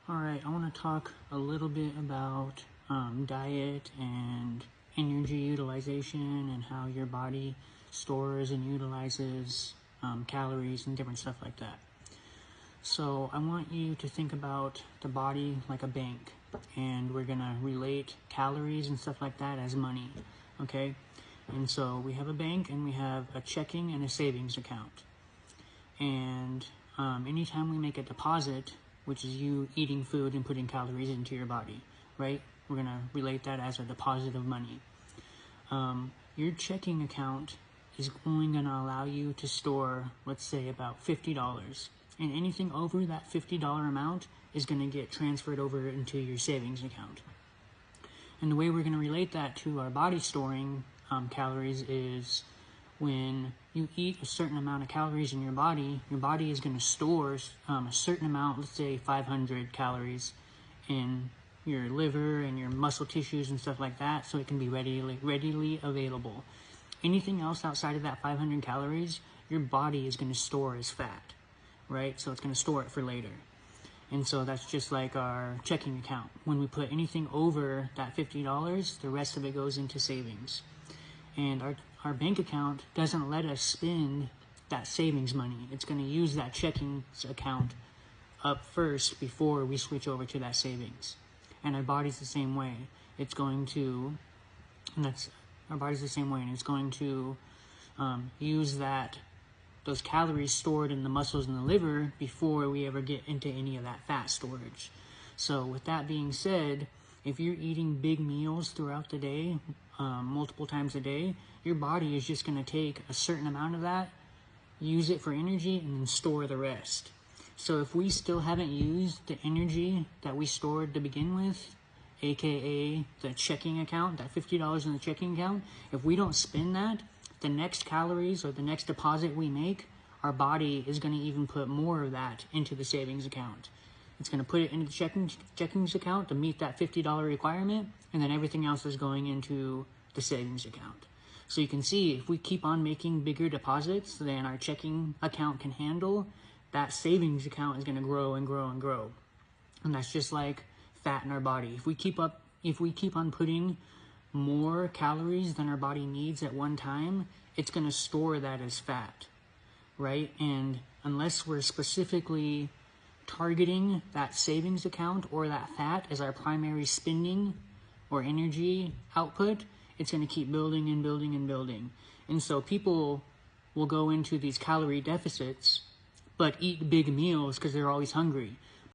Alright, I want to talk a little bit about diet and energy utilization and how your body stores and utilizes calories and different stuff like that. So I want you to think about the body like a bank, and we're going to relate calories and stuff like that as money, okay? And so we have a bank and we have a checking and a savings account. And anytime we make a deposit, which is you eating food and putting calories into your body, right? We're going to relate that as a deposit of money. Your checking account is only going to allow you to store, let's say, about $50. And anything over that $50 amount is going to get transferred over into your savings account. And the way we're going to relate that to our body storing calories is when you eat a certain amount of calories in your body is going to store a certain amount, let's say 500 calories in your liver and your muscle tissues and stuff like that, so it can be readily available. Anything else outside of that 500 calories, your body is going to store as fat, right? So it's going to store it for later. And so that's just like our checking account. When we put anything over that $50, the rest of it goes into savings. And our bank account doesn't let us spend that savings money. It's going to use that checking account up first before we switch over to that savings. And our body's the same way. It's going to use those calories stored in the muscles and the liver before we ever get into any of that fat storage. So with that being said, if you're eating big meals throughout the day, multiple times a day, your body is just going to take a certain amount of that, use it for energy, and then store the rest. So if we still haven't used the energy that we stored to begin with, aka the checking account, that $50 in the checking account, if we don't spend that, the next calories or the next deposit we make, our body is going to even put more of that into the savings account. It's going to put it into the checkings account to meet that $50 requirement, and then everything else is going into the savings account. So you can see, if we keep on making bigger deposits than our checking account can handle, that savings account is going to grow and grow and grow. And that's just like fat in our body. If we keep on putting more calories than our body needs at one time, it's going to store that as fat, right? And unless we're specifically targeting that savings account or that fat as our primary spending or energy output, it's going to keep building and building and building. And so people will go into these calorie deficits but eat big meals because they're always hungry.